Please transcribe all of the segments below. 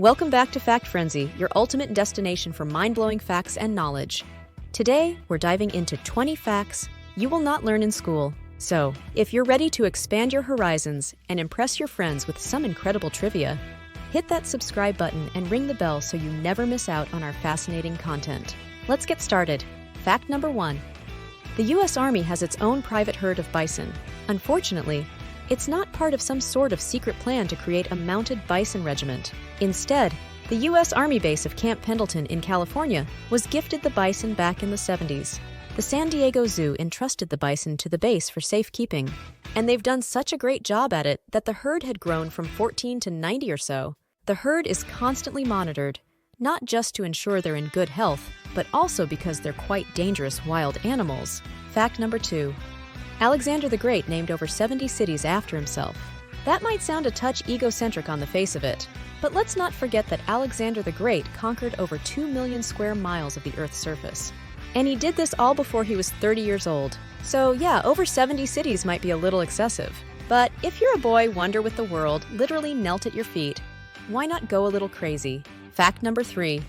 Welcome back to FactFrenzy, your ultimate destination for mind-blowing facts and knowledge. Today, we're diving into 20 facts you will not learn in school. So, if you're ready to expand your horizons and impress your friends with some incredible trivia, hit that subscribe button and ring the bell so you never miss out on our fascinating content. Let's get started. Fact number 1. The U.S. Army has its own private herd of bison. Unfortunately, it's not part of some sort of secret plan to create a mounted bison regiment. Instead, the U.S. Army base of Camp Pendleton in California was gifted the bison back in the 70s. The San Diego Zoo entrusted the bison to the base for safekeeping, and they've done such a great job at it that the herd had grown from 14 to 90 or so. The herd is constantly monitored, not just to ensure they're in good health, but also because they're quite dangerous wild animals. Fact number 2. Alexander the Great named over 70 cities after himself. That might sound a touch egocentric on the face of it, but let's not forget that Alexander the Great conquered over 2 million square miles of the Earth's surface. And he did this all before he was 30 years old. So yeah, over 70 cities might be a little excessive. But if you're a boy wonder with the world literally knelt at your feet, why not go a little crazy? Fact number 3.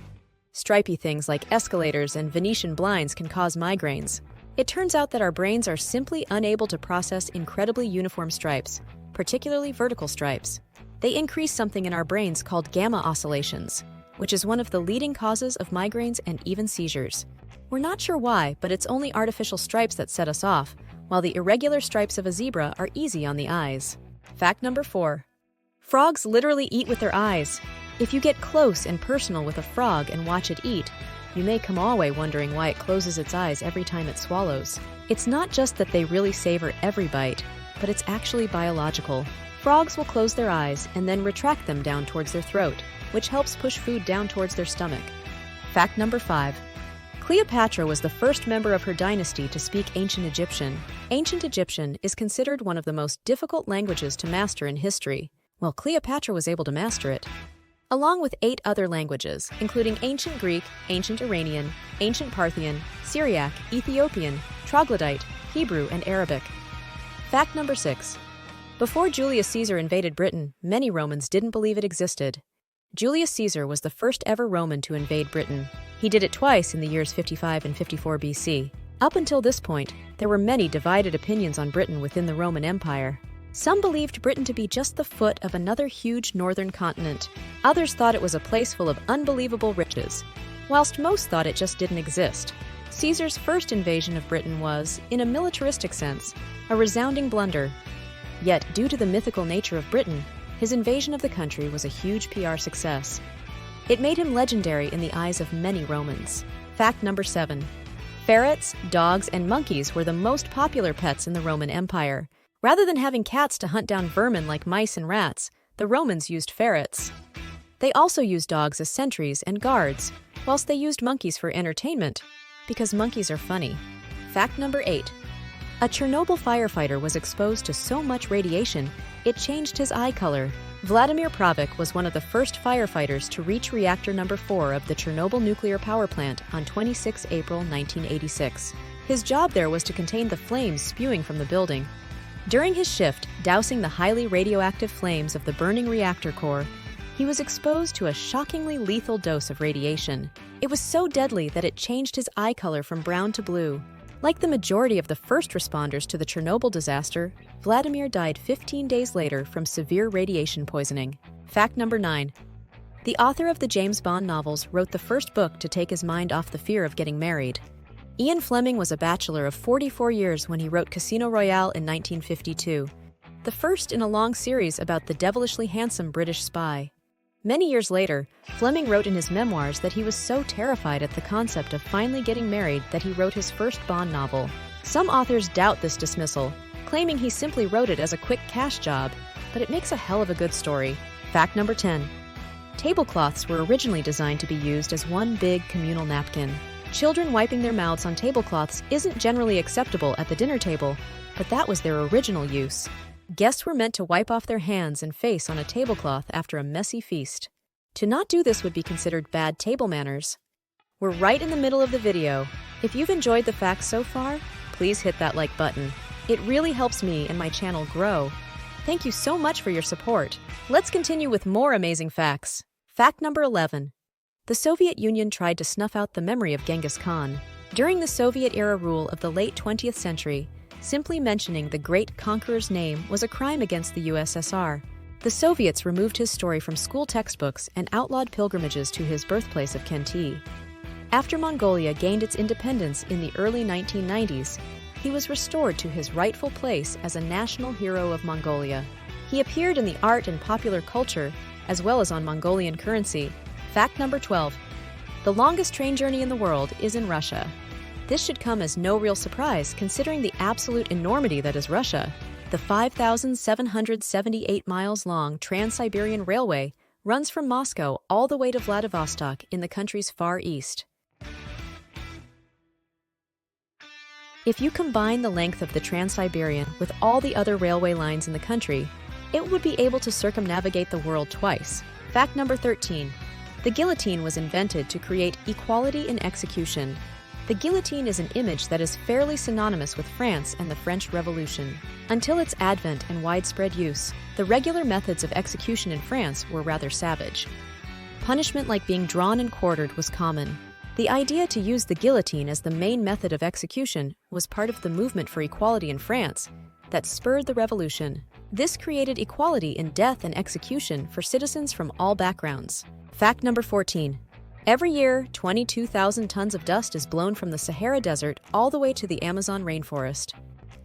Stripy things like escalators and Venetian blinds can cause migraines. It turns out that our brains are simply unable to process incredibly uniform stripes, particularly vertical stripes. They increase something in our brains called gamma oscillations, which is one of the leading causes of migraines and even seizures. We're not sure why, but it's only artificial stripes that set us off, while the irregular stripes of a zebra are easy on the eyes. Fact number 4. Frogs literally eat with their eyes. If you get close and personal with a frog and watch it eat, you may come away wondering why it closes its eyes every time it swallows. It's not just that they really savor every bite, but it's actually biological. Frogs will close their eyes and then retract them down towards their throat, which helps push food down towards their stomach. Fact number 5. Cleopatra was the first member of her dynasty to speak Ancient Egyptian. Ancient Egyptian is considered one of the most difficult languages to master in history. Well, Cleopatra was able to master it, along with 8 other languages, including Ancient Greek, Ancient Iranian, Ancient Parthian, Syriac, Ethiopian, Troglodyte, Hebrew, and Arabic. Fact number 6. Before Julius Caesar invaded Britain, many Romans didn't believe it existed. Julius Caesar was the first ever Roman to invade Britain. He did it twice in the years 55 and 54 BC. Up until this point, there were many divided opinions on Britain within the Roman Empire. Some believed Britain to be just the foot of another huge northern continent. Others thought it was a place full of unbelievable riches, whilst most thought it just didn't exist. Caesar's first invasion of Britain was, in a militaristic sense, a resounding blunder. Yet, due to the mythical nature of Britain, his invasion of the country was a huge PR success. It made him legendary in the eyes of many Romans. Fact number 7. Ferrets, dogs, and monkeys were the most popular pets in the Roman Empire. Rather than having cats to hunt down vermin like mice and rats, the Romans used ferrets. They also used dogs as sentries and guards, whilst they used monkeys for entertainment, because monkeys are funny. Fact number 8. A Chernobyl firefighter was exposed to so much radiation, it changed his eye color. Vladimir Pravik was one of the first firefighters to reach reactor number 4 of the Chernobyl nuclear power plant on 26 April 1986. His job there was to contain the flames spewing from the building. During his shift, dousing the highly radioactive flames of the burning reactor core, he was exposed to a shockingly lethal dose of radiation. It was so deadly that it changed his eye color from brown to blue. Like the majority of the first responders to the Chernobyl disaster, Vladimir died 15 days later from severe radiation poisoning. Fact number 9. The author of the James Bond novels wrote the first book to take his mind off the fear of getting married. Ian Fleming was a bachelor of 44 years when he wrote Casino Royale in 1952, the first in a long series about the devilishly handsome British spy. Many years later, Fleming wrote in his memoirs that he was so terrified at the concept of finally getting married that he wrote his first Bond novel. Some authors doubt this dismissal, claiming he simply wrote it as a quick cash job, but it makes a hell of a good story. Fact number 10. Tablecloths were originally designed to be used as one big communal napkin. Children wiping their mouths on tablecloths isn't generally acceptable at the dinner table, but that was their original use. Guests were meant to wipe off their hands and face on a tablecloth after a messy feast. To not do this would be considered bad table manners. We're right in the middle of the video. If you've enjoyed the facts so far, please hit that like button. It really helps me and my channel grow. Thank you so much for your support. Let's continue with more amazing facts. Fact number 11. The Soviet Union tried to snuff out the memory of Genghis Khan. During the Soviet-era rule of the late 20th century, simply mentioning the great conqueror's name was a crime against the USSR. The Soviets removed his story from school textbooks and outlawed pilgrimages to his birthplace of Kenti. After Mongolia gained its independence in the early 1990s, he was restored to his rightful place as a national hero of Mongolia. He appeared in the art and popular culture, as well as on Mongolian currency. Fact number 12. The longest train journey in the world is in Russia. This should come as no real surprise considering the absolute enormity that is Russia. The 5,778 miles long Trans-Siberian Railway runs from Moscow all the way to Vladivostok in the country's far east. If you combine the length of the Trans-Siberian with all the other railway lines in the country, it would be able to circumnavigate the world twice. Fact number 13. The guillotine was invented to create equality in execution. The guillotine is an image that is fairly synonymous with France and the French Revolution. Until its advent and widespread use, the regular methods of execution in France were rather savage. Punishment like being drawn and quartered was common. The idea to use the guillotine as the main method of execution was part of the movement for equality in France that spurred the revolution. This created equality in death and execution for citizens from all backgrounds. Fact number 14. Every year, 22,000 tons of dust is blown from the Sahara Desert all the way to the Amazon rainforest.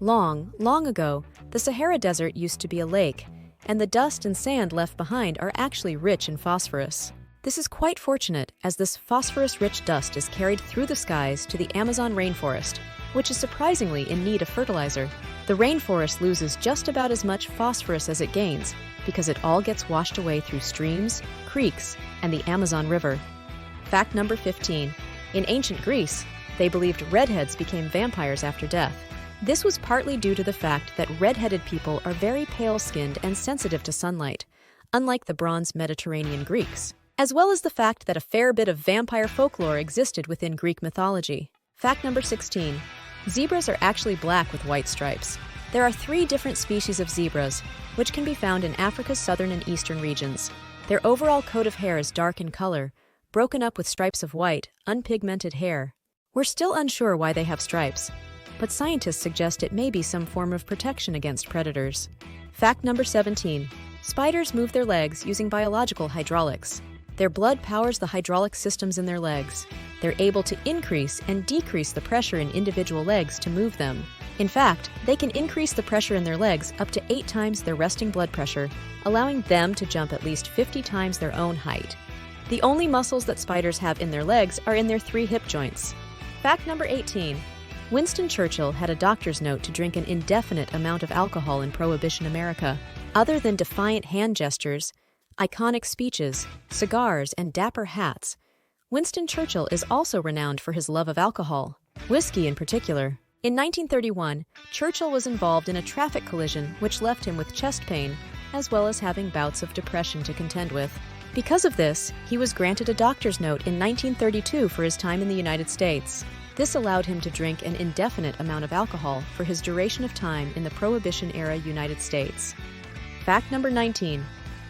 Long, long ago, the Sahara Desert used to be a lake, and the dust and sand left behind are actually rich in phosphorus. This is quite fortunate, as this phosphorus-rich dust is carried through the skies to the Amazon rainforest, which is surprisingly in need of fertilizer. The rainforest loses just about as much phosphorus as it gains, because it all gets washed away through streams, creeks, and the Amazon River. Fact number 15. In ancient Greece, they believed redheads became vampires after death. This was partly due to the fact that red-headed people are very pale-skinned and sensitive to sunlight, unlike the bronze Mediterranean Greeks, as well as the fact that a fair bit of vampire folklore existed within Greek mythology. Fact number 16. Zebras are actually black with white stripes. There are 3 different species of zebras, which can be found in Africa's southern and eastern regions. Their overall coat of hair is dark in color, broken up with stripes of white, unpigmented hair. We're still unsure why they have stripes, but scientists suggest it may be some form of protection against predators. Fact number 17. Spiders move their legs using biological hydraulics. Their blood powers the hydraulic systems in their legs. They're able to increase and decrease the pressure in individual legs to move them. In fact, they can increase the pressure in their legs up to 8 times their resting blood pressure, allowing them to jump at least 50 times their own height. The only muscles that spiders have in their legs are in their 3 hip joints. Fact number 18. Winston Churchill had a doctor's note to drink an indefinite amount of alcohol in Prohibition America. Other than defiant hand gestures, iconic speeches, cigars, and dapper hats, Winston Churchill is also renowned for his love of alcohol, whiskey in particular. In 1931, Churchill was involved in a traffic collision which left him with chest pain, as well as having bouts of depression to contend with. Because of this, he was granted a doctor's note in 1932 for his time in the United States. This allowed him to drink an indefinite amount of alcohol for his duration of time in the Prohibition-era United States. Fact number 19.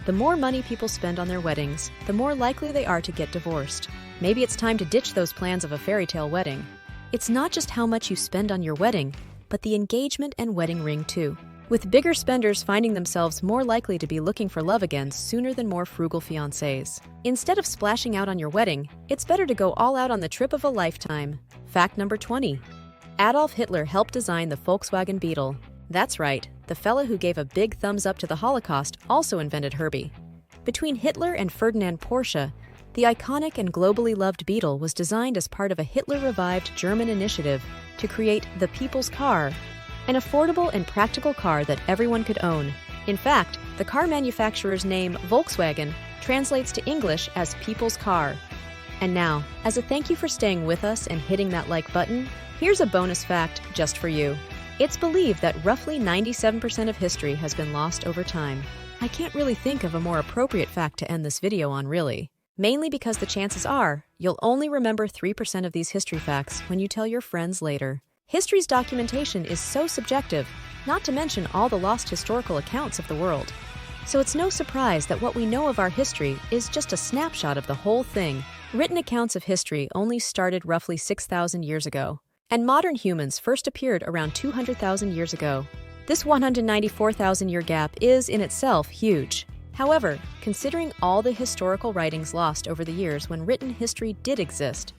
The more money people spend on their weddings, the more likely they are to get divorced. Maybe it's time to ditch those plans of a fairy tale wedding. It's not just how much you spend on your wedding, but the engagement and wedding ring too. With bigger spenders finding themselves more likely to be looking for love again sooner than more frugal fiancés. Instead of splashing out on your wedding, it's better to go all out on the trip of a lifetime. Fact number 20. Adolf Hitler helped design the Volkswagen Beetle. That's right, the fella who gave a big thumbs up to the Holocaust also invented Herbie. Between Hitler and Ferdinand Porsche, the iconic and globally loved Beetle was designed as part of a Hitler-revived German initiative to create the people's car, an affordable and practical car that everyone could own. In fact, the car manufacturer's name, Volkswagen, translates to English as people's car. And now, as a thank you for staying with us and hitting that like button, here's a bonus fact just for you. It's believed that roughly 97% of history has been lost over time. I can't really think of a more appropriate fact to end this video on, really. Mainly because the chances are you'll only remember 3% of these history facts when you tell your friends later. History's documentation is so subjective, not to mention all the lost historical accounts of the world. So it's no surprise that what we know of our history is just a snapshot of the whole thing. Written accounts of history only started roughly 6,000 years ago, and modern humans first appeared around 200,000 years ago. This 194,000-year gap is, in itself, huge. However, considering all the historical writings lost over the years when written history did exist,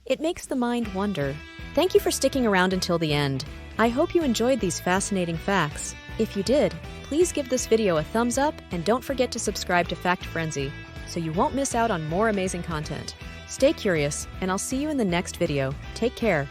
it makes the mind wonder. Thank you for sticking around until the end. I hope you enjoyed these fascinating facts. If you did, please give this video a thumbs up and don't forget to subscribe to FactFrenzy so you won't miss out on more amazing content. Stay curious, and I'll see you in the next video. Take care.